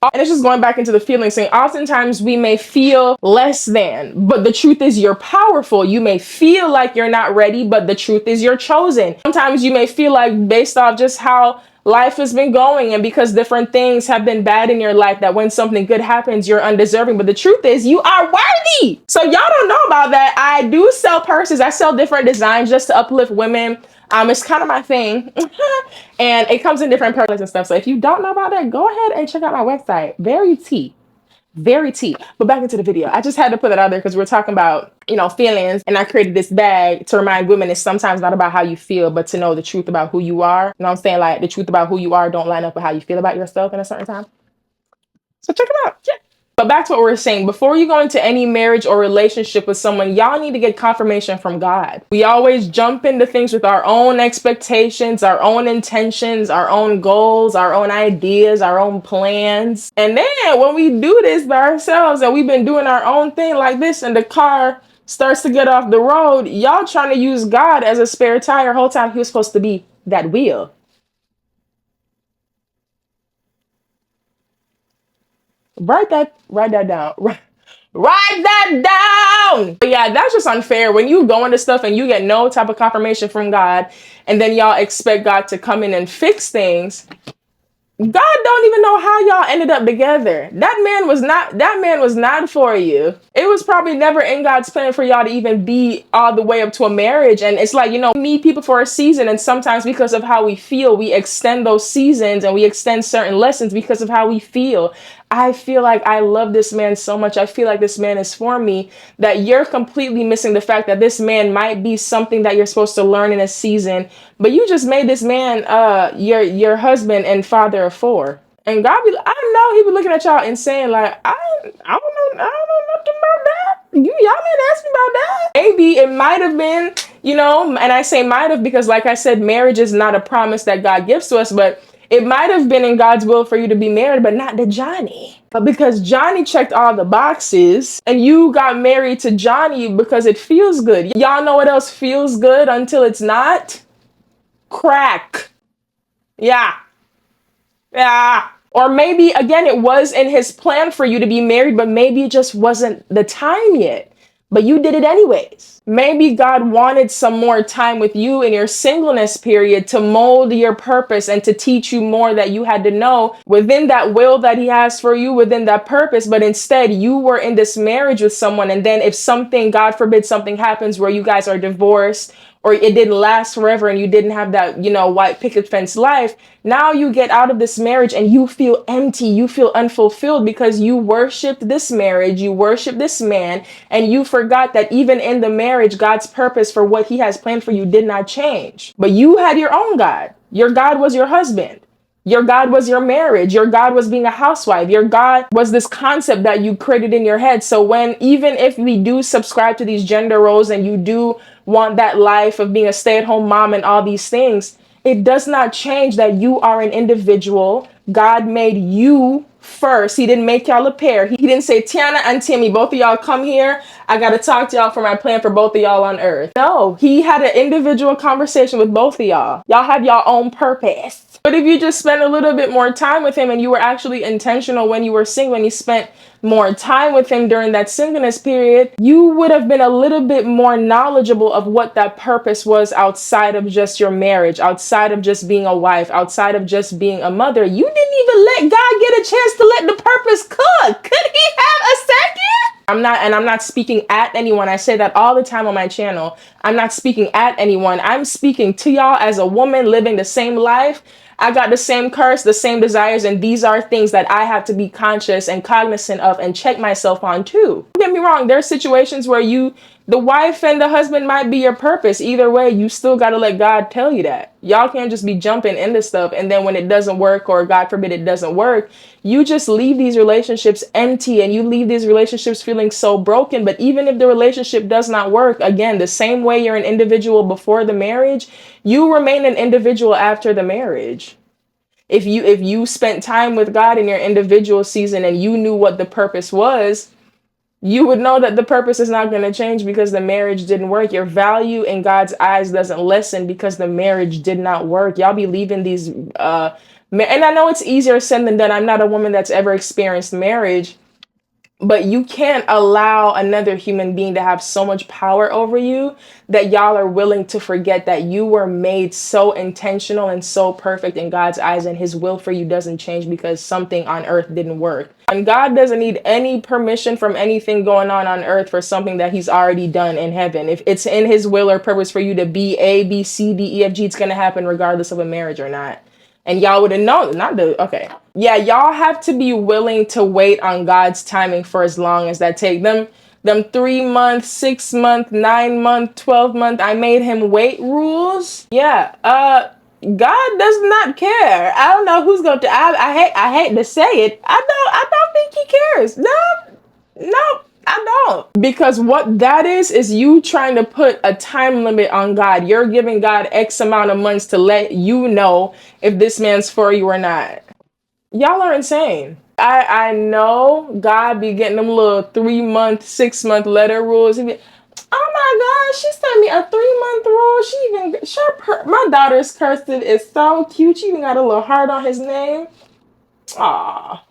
And it's just going back into the feeling, saying oftentimes we may feel less than, but the truth is you're powerful. You may feel like you're not ready, but the truth is you're chosen. Sometimes you may feel like based off just how life has been going and because different things have been bad in your life that when something good happens, you're undeserving. But the truth is you are worthy. So y'all don't know about that. I do sell purses. I sell different designs just to uplift women. It's kind of my thing. And it comes in different purses and stuff. So if you don't know about that, go ahead and check out my website. Very tea. But back into the video. I just had to put that out there because we're talking about, you know, feelings. And I created this bag to remind women it's sometimes not about how you feel, but to know the truth about who you are. You know what I'm saying? Like the truth about who you are don't line up with how you feel about yourself in a certain time. So check it out. Yeah. But back to what we're saying, before you go into any marriage or relationship with someone, y'all need to get confirmation from God. We always jump into things with our own expectations, our own intentions, our own goals, our own ideas, our own plans. And then when we do this by ourselves and we've been doing our own thing like this and the car starts to get off the road, y'all trying to use God as a spare tire the whole time he was supposed to be that wheel. Write that down. Write that down. But yeah, that's just unfair. When you go into stuff and you get no type of confirmation from God, and then y'all expect God to come in and fix things, God don't even know how y'all ended up together. That man was not for you. It was probably never in God's plan for y'all to even be all the way up to a marriage. And it's like, you know, we meet people for a season, and sometimes because of how we feel, we extend those seasons and we extend certain lessons because of how we feel. I feel like I love this man so much. I feel like this man is for me, that you're completely missing the fact that this man might be something that you're supposed to learn in a season, but you just made this man your husband and father of 4. And God I know he be looking at y'all and saying like, I don't know nothing about that. Y'all didn't ask me about that. Maybe it might have been, you know, and I say might have because like I said, marriage is not a promise that God gives to us, but it might have been in God's will for you to be married, but not to Johnny. But because Johnny checked all the boxes and you got married to Johnny because it feels good. Y'all know what else feels good until it's not? Crack. Yeah. Or maybe, again, it was in his plan for you to be married, but maybe it just wasn't the time yet. But you did it anyways. Maybe God wanted some more time with you in your singleness period to mold your purpose and to teach you more that you had to know within that will that he has for you, within that purpose. But instead, you were in this marriage with someone. And then if something, God forbid, something happens where you guys are divorced, or it didn't last forever and you didn't have that, you know, white picket fence life, now you get out of this marriage and you feel empty, you feel unfulfilled because you worshiped this marriage, you worshiped this man, and you forgot that even in the marriage, marriage, God's purpose for what he has planned for you did not change. But you had your own God. Your God was your husband. Your God was your marriage. Your God was being a housewife. Your God was this concept that you created in your head. So even if we do subscribe to these gender roles and you do want that life of being a stay-at-home mom and all these things, it does not change that you are an individual. God made you first. He didn't make y'all a pair. He didn't say, Tiana and Timmy, both of y'all come here. I got to talk to y'all for my plan for both of y'all on earth. No, he had an individual conversation with both of y'all. Y'all have your own purpose. But if you just spend a little bit more time with him and you were actually intentional when you were single and you spent more time with him during that singleness period, you would have been a little bit more knowledgeable of what that purpose was outside of just your marriage, outside of just being a wife, outside of just being a mother. You didn't even let God get a chance to let the purpose cook. Could he have a second? I'm not speaking at anyone. I say that all the time on my channel. I'm not speaking at anyone. I'm speaking to y'all as a woman living the same life. I got the same curse, the same desires, and these are things that I have to be conscious and cognizant of and check myself on too. Don't get me wrong, there are situations where the wife and the husband might be your purpose. Either way, you still got to let God tell you that. Y'all can't just be jumping into stuff and then when it doesn't work, or God forbid it doesn't work, you just leave these relationships empty and you leave these relationships feeling so broken. But even if the relationship does not work, again, the same way you're an individual before the marriage, you remain an individual after the marriage. If you spent time with God in your individual season and you knew what the purpose was, you would know that the purpose is not going to change because the marriage didn't work. Your value in God's eyes doesn't lessen because the marriage did not work. Y'all be leaving these, and I know it's easier said than done. I'm not a woman that's ever experienced marriage, but you can't allow another human being to have so much power over you that y'all are willing to forget that you were made so intentional and so perfect in God's eyes, and his will for you doesn't change because something on earth didn't work. And God doesn't need any permission from anything going on earth for something that he's already done in heaven. If it's in his will or purpose for you to be A, B, C, D, E, F, G, it's going to happen regardless of a marriage or not. And y'all would have known, okay. Yeah, y'all have to be willing to wait on God's timing for as long as that take. Them 3 month, 6 month, 9 month, 12 month, I made him wait rules. Yeah, God does not care. I don't know who's going to, I hate to say it. I don't think he cares. No, I don't. Because what that is you trying to put a time limit on God. You're giving God X amount of months to let you know if this man's for you or not. Y'all are insane. I know God be getting them little 3 month, 6 month letter rules. He be, oh my God, she sent me a 3 month rule. She even, my daughter's cursive is so cute. She even got a little heart on his name. Aw.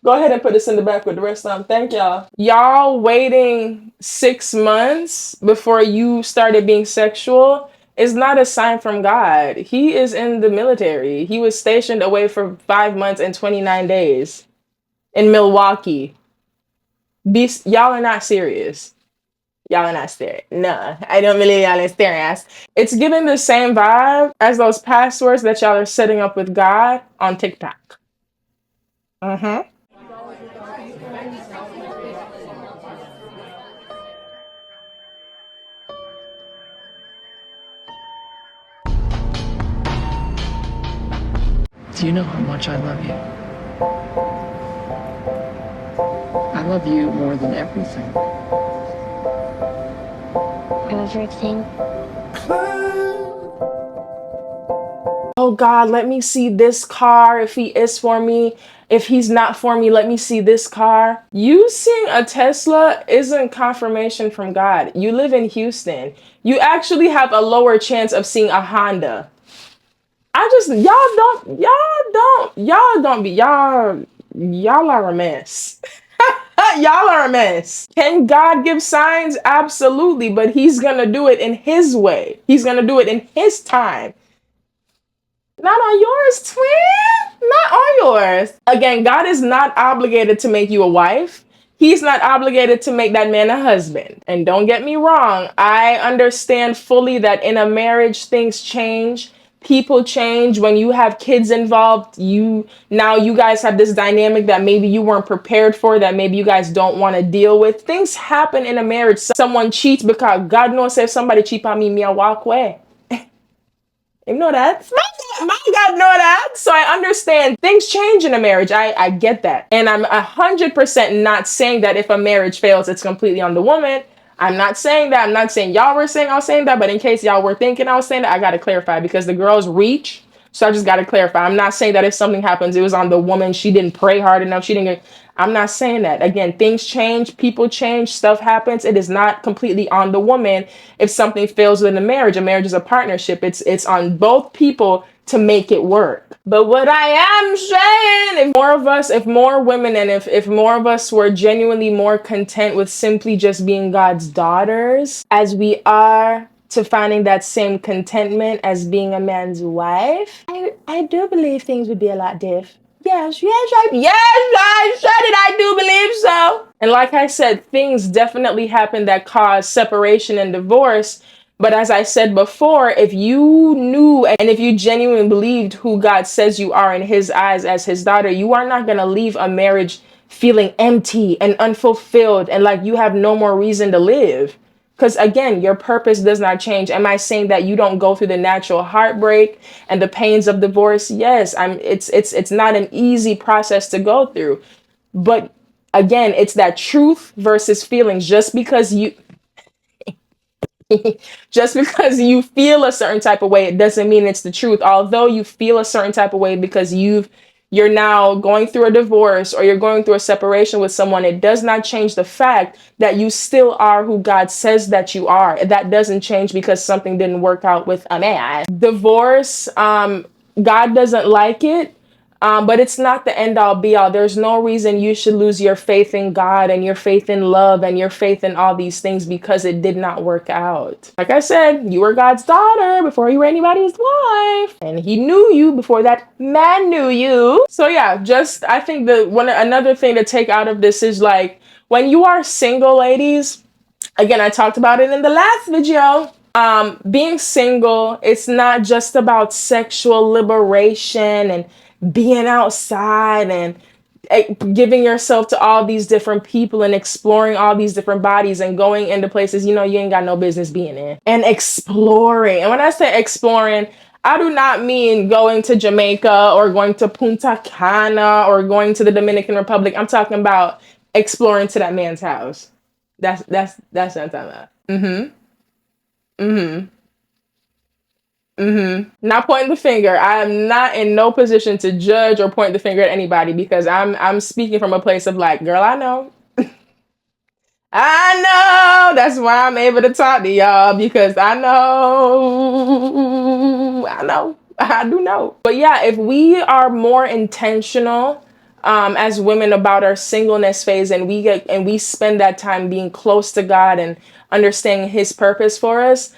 Go ahead and put this in the back with the rest of them. Thank y'all. Y'all waiting 6 months before you started being sexual is not a sign from God. He is in the military. He was stationed away for 5 months and 29 days in Milwaukee. Y'all are not serious. Y'all are not serious. No, I don't believe y'all are serious. It's giving the same vibe as those passwords that y'all are setting up with God on TikTok. Mm-hmm. Do you know how much I love you? I love you more than everything. Everything. Oh God, let me see this car if he is for me. If he's not for me, let me see this car. You seeing a Tesla isn't confirmation from God. You live in Houston. You actually have a lower chance of seeing a Honda. Y'all are a mess. Y'all are a mess. Can God give signs? Absolutely, but he's gonna do it in his way. He's gonna do it in his time. Not on yours, twin. Not on yours. Again, God is not obligated to make you a wife. He's not obligated to make that man a husband. And don't get me wrong, I understand fully that in a marriage, things change. People change. When you have kids involved, you guys have this dynamic that maybe you weren't prepared for, that maybe you guys don't want to deal with. Things happen in a marriage. Someone cheats, because God knows if somebody cheat on me, I walk away. You know that? My God know that. So I understand things change in a marriage. I get that. And I'm 100% not saying that if a marriage fails, it's completely on the woman. I'm not saying that. I'm not saying y'all were saying I was saying that, but in case y'all were thinking I was saying that, I got to clarify, because the girls reach. So I just got to clarify. I'm not saying that if something happens, it was on the woman. She didn't pray hard enough. She didn't get, I'm not saying that. Again, things change, people change, stuff happens. It is not completely on the woman if something fails within a marriage. A marriage is a partnership. It's on both people to make it work. But what I am saying, if more of us, if more women, and if more of us were genuinely more content with simply just being God's daughters, as we are to finding that same contentment as being a man's wife, I do believe things would be a lot different. Yes, I said it. I do believe so. And like I said, things definitely happen that cause separation and divorce. But as I said before, if you knew and if you genuinely believed who God says you are in his eyes as his daughter, you are not going to leave a marriage feeling empty and unfulfilled and like you have no more reason to live. Because again, your purpose does not change. Am I saying that you don't go through the natural heartbreak and the pains of divorce? Yes, it's not an easy process to go through. But again, it's that truth versus feelings. Just because you feel a certain type of way, it doesn't mean it's the truth. Although you feel a certain type of way because you're now going through a divorce or you're going through a separation with someone, it does not change the fact that you still are who God says that you are. That doesn't change because something didn't work out with a man. Divorce, God doesn't like it. But it's not the end all be all. There's no reason you should lose your faith in God and your faith in love and your faith in all these things because it did not work out. Like I said, you were God's daughter before you were anybody's wife. And he knew you before that man knew you. So yeah, just I think another thing to take out of this is like when you are single, ladies, again, I talked about it in the last video. Being single, it's not just about sexual liberation and being outside and giving yourself to all these different people and exploring all these different bodies and going into places you ain't got no business being in and exploring. And when I say exploring, I do not mean going to Jamaica or going to Punta Cana or going to the Dominican Republic. I'm talking about exploring to that man's house. That's what I'm talking about. Not pointing the finger. I am not in no position to judge or point the finger at anybody because I'm speaking from a place of like, girl, I know. I know. That's why I'm able to talk to y'all because I know. I do know. But yeah, if we are more intentional as women about our singleness phase and we spend that time being close to God and understanding his purpose for us,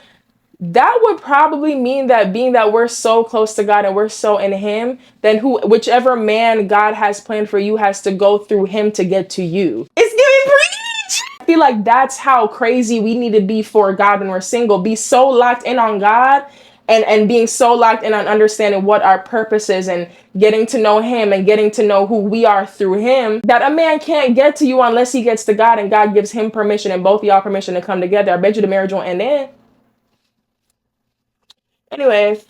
that would probably mean that being that we're so close to God and we're so in him, then whichever man God has planned for you has to go through him to get to you. It's giving preach. I feel like that's how crazy we need to be for God when we're single. Be so locked in on God and being so locked in on understanding what our purpose is and getting to know him and getting to know who we are through him, that a man can't get to you unless he gets to God and God gives him permission and both of y'all permission to come together. I bet you the marriage won't end then. Anyways,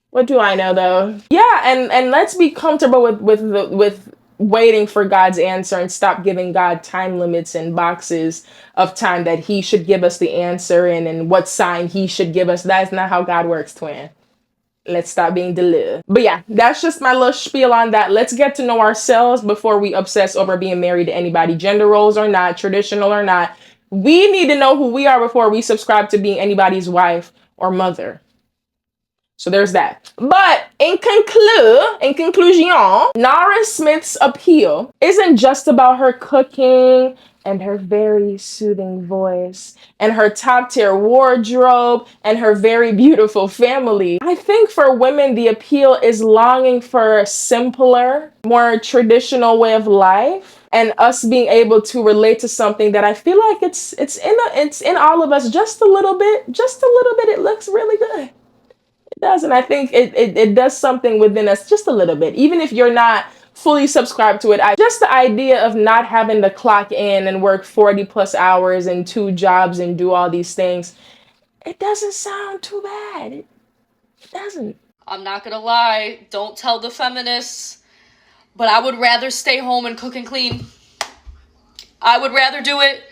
what do I know though? Yeah, and let's be comfortable with waiting for God's answer and stop giving God time limits and boxes of time that he should give us the answer and what sign he should give us. That's not how God works, twin. Let's stop being deluded. But yeah, that's just my little spiel on that. Let's get to know ourselves before we obsess over being married to anybody, gender roles or not, traditional or not. We need to know who we are before we subscribe to being anybody's wife or mother. So there's that. But in conclusion, Nara Smith's appeal isn't just about her cooking and her very soothing voice and her top tier wardrobe and her very beautiful family. I think for women, the appeal is longing for a simpler, more traditional way of life and us being able to relate to something that I feel like it's in all of us just a little bit. It looks really good. does, and I think it does something within us just a little bit, even if you're not fully subscribed to it. Just the idea of not having to clock in and work 40 plus hours and 2 jobs and do all these things, it doesn't sound too bad. It doesn't. I'm not gonna lie, don't tell the feminists, but I would rather stay home and cook and clean. I would rather do it.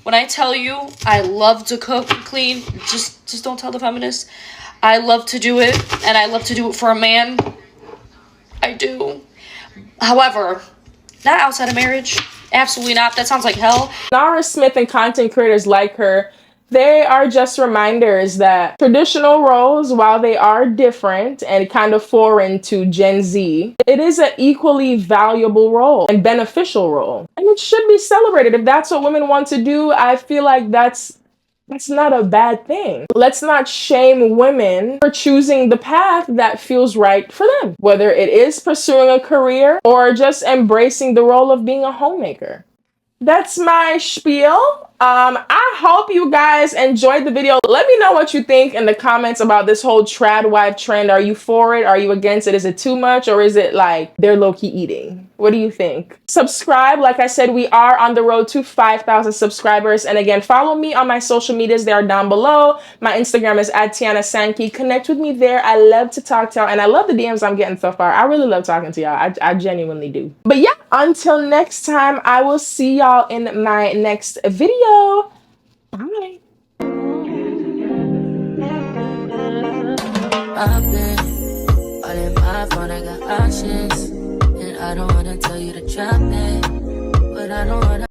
When I tell you I love to cook and clean, just don't tell the feminists. I love to do it, and I love to do it for a man. I do. However, not outside of marriage. Absolutely not. That sounds like hell. Nara Smith and content creators like her, they are just reminders that traditional roles, while they are different and kind of foreign to Gen Z, it is an equally valuable role and beneficial role. And it should be celebrated. If that's what women want to do, I feel like that's not a bad thing. Let's not shame women for choosing the path that feels right for them, whether it is pursuing a career or just embracing the role of being a homemaker. That's my spiel. I hope you guys enjoyed the video. Let me know what you think in the comments about this whole Tradwife trend. Are you for it? Are you against it? Is it too much, or is it like they're low-key eating? What do you think? Subscribe. Like I said, we are on the road to 5,000 subscribers. And again, follow me on my social medias. They are down below. My Instagram is @tiannasankey. Connect with me there. I love to talk to y'all, and I love the DMs I'm getting so far. I really love talking to y'all. I genuinely do. But yeah, until next time, I will see y'all in my next video. Bye. I've been all in my phone, I got options, and I don't wanna tell you to drop it, but I don't wanna